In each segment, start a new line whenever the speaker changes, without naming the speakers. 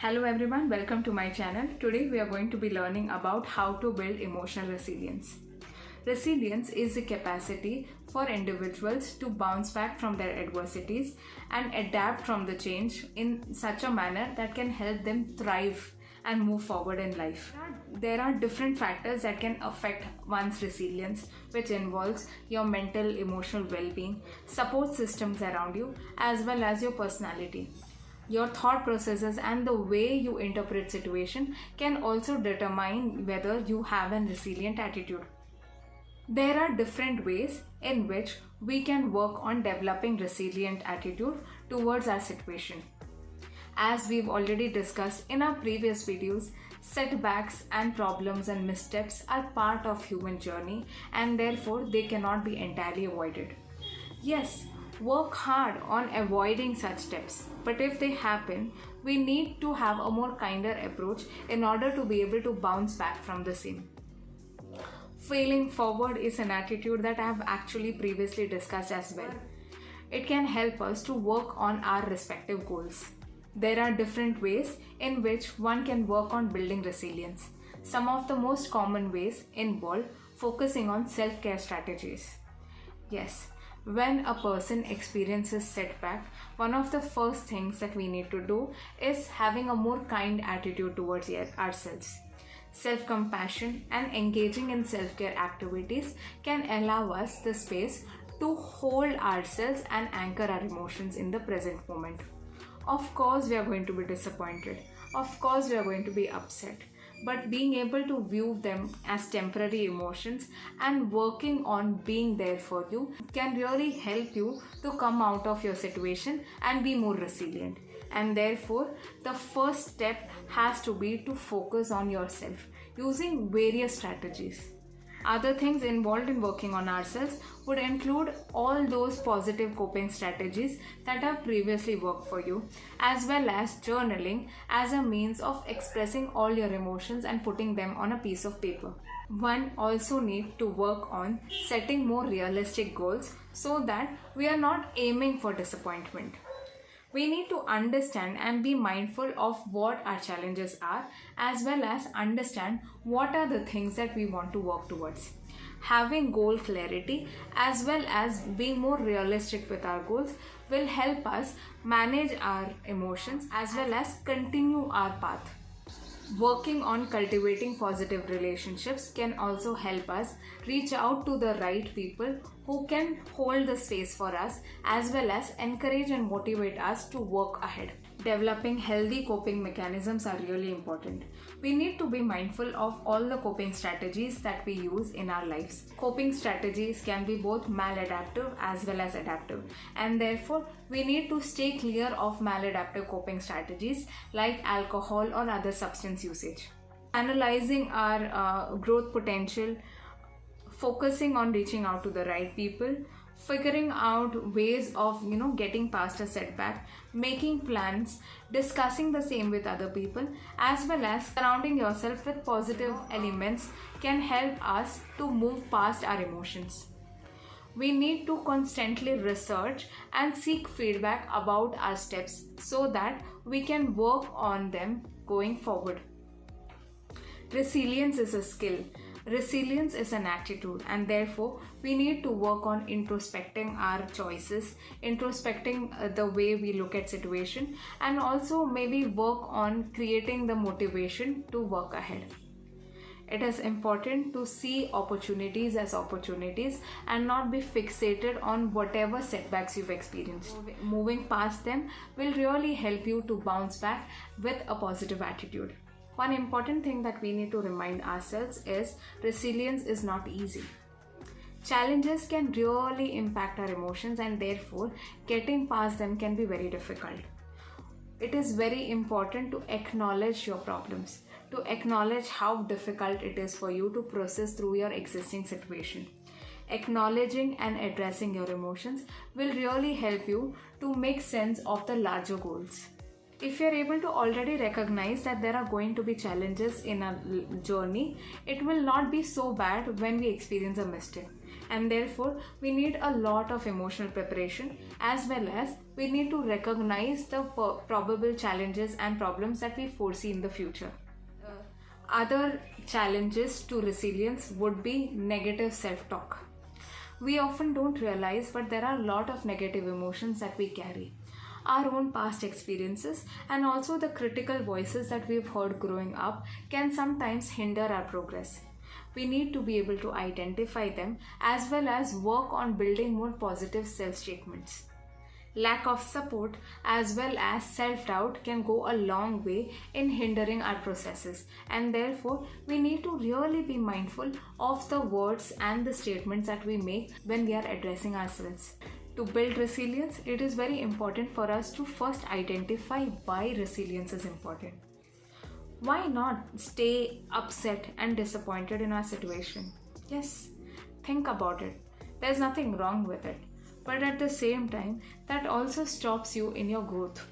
Hello everyone, welcome to my channel. Today we are going to be learning about how to build emotional resilience. Resilience is the capacity for individuals to bounce back from their adversities and adapt from the change in such a manner that can help them thrive and move forward in life. There are different factors that can affect one's resilience, which involves your mental, emotional well-being, support systems around you, as well as your personality. Your thought processes and the way you interpret situation can also determine whether you have a resilient attitude. There are different ways in which we can work on developing resilient attitude towards our situation. As we've already discussed in our previous videos, setbacks and problems and missteps are part of human journey and therefore they cannot be entirely avoided. Yes, work hard on avoiding such steps, but if they happen, we need to have a more kinder approach in order to be able to bounce back from the same. Failing forward is an attitude that I have actually previously discussed as well. It can help us to work on our respective goals. There are different ways in which one can work on building resilience. Some of the most common ways involve focusing on self-care strategies. Yes, when a person experiences setback, one of the first things that we need to do is having a more kind attitude towards ourselves. Self-compassion and engaging in self-care activities can allow us the space to hold ourselves and anchor our emotions in the present moment. Of course, we are going to be disappointed. Of course, we are going to be upset. But being able to view them as temporary emotions and working on being there for you can really help you to come out of your situation and be more resilient. And therefore, the first step has to be to focus on yourself using various strategies. Other things involved in working on ourselves would include all those positive coping strategies that have previously worked for you, as well as journaling as a means of expressing all your emotions and putting them on a piece of paper. One also needs to work on setting more realistic goals so that we are not aiming for disappointment. We need to understand and be mindful of what our challenges are, as well as understand what are the things that we want to work towards. Having goal clarity as well as being more realistic with our goals will help us manage our emotions as well as continue our path. Working on cultivating positive relationships can also help us reach out to the right people who can hold the space for us as well as encourage and motivate us to work ahead. Developing healthy coping mechanisms are really important. We need to be mindful of all the coping strategies that we use in our lives. Coping strategies can be both maladaptive as well as adaptive, and therefore we need to stay clear of maladaptive coping strategies like alcohol or other substance usage. Analyzing our growth potential, focusing on reaching out to the right people, figuring out ways of getting past a setback, making plans, discussing the same with other people, as well as surrounding yourself with positive elements can help us to move past our emotions. We need to constantly research and seek feedback about our steps so that we can work on them going forward. Resilience is a skill. Resilience is an attitude, and therefore we need to work on introspecting our choices, introspecting the way we look at situation, and also maybe work on creating the motivation to work ahead. It is important to see opportunities as opportunities and not be fixated on whatever setbacks you've experienced. Moving past them will really help you to bounce back with a positive attitude. One important thing that we need to remind ourselves is resilience is not easy. Challenges can really impact our emotions and therefore getting past them can be very difficult. It is very important to acknowledge your problems, to acknowledge how difficult it is for you to process through your existing situation. Acknowledging and addressing your emotions will really help you to make sense of the larger goals. If you're able to already recognize that there are going to be challenges in our journey, it will not be so bad when we experience a mistake. and therefore we need a lot of emotional preparation, as well as we need to recognize the probable challenges and problems that we foresee in the future. Other challenges to resilience would be negative self-talk. We often don't realize, but there are a lot of negative emotions that we carry. Our own past experiences and also the critical voices that we've heard growing up can sometimes hinder our progress. We need to be able to identify them as well as work on building more positive self-statements. Lack of support as well as self-doubt can go a long way in hindering our processes, and therefore we need to really be mindful of the words and the statements that we make when we are addressing ourselves. To build resilience, it is very important for us to first identify why resilience is important. Why not stay upset and disappointed in our situation? Yes, think about it. There's nothing wrong with it. But at the same time, that also stops you in your growth.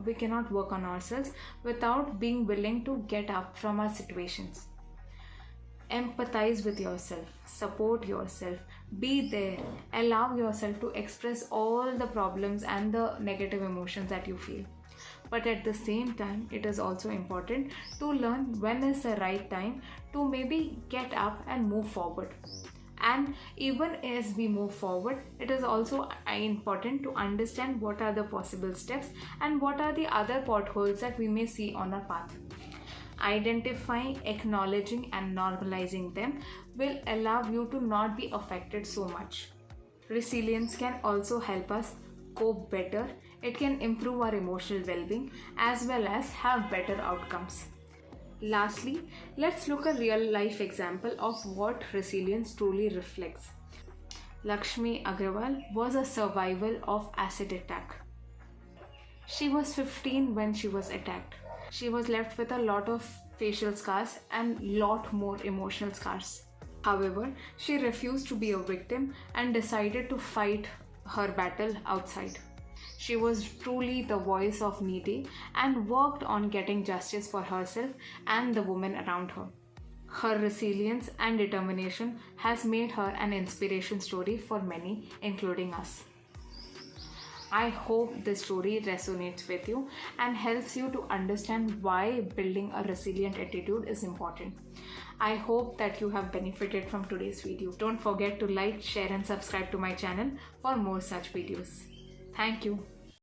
We cannot work on ourselves without being willing to get up from our situations. Empathize with yourself, support yourself, be there, allow yourself to express all the problems and the negative emotions that you feel. But at the same time, it is also important to learn when is the right time to maybe get up and move forward. And even as we move forward, it is also important to understand what are the possible steps and what are the other potholes that we may see on our path. Identifying, acknowledging and normalizing them will allow you to not be affected so much. Resilience can also help us cope better. It can improve our emotional well-being as well as have better outcomes. Lastly, let's look at a real life example of what resilience truly reflects. Lakshmi Agrawal was a survivor of acid attack. She was 15 when she was attacked. She was left with a lot of facial scars and lot more emotional scars. However, she refused to be a victim and decided to fight her battle outside. She was truly the voice of needy and worked on getting justice for herself and the women around her. Her resilience and determination has made her an inspiration story for many, including us. I hope this story resonates with you and helps you to understand why building a resilient attitude is important. I hope that you have benefited from today's video. Don't forget to like, share and subscribe to my channel for more such videos. Thank you.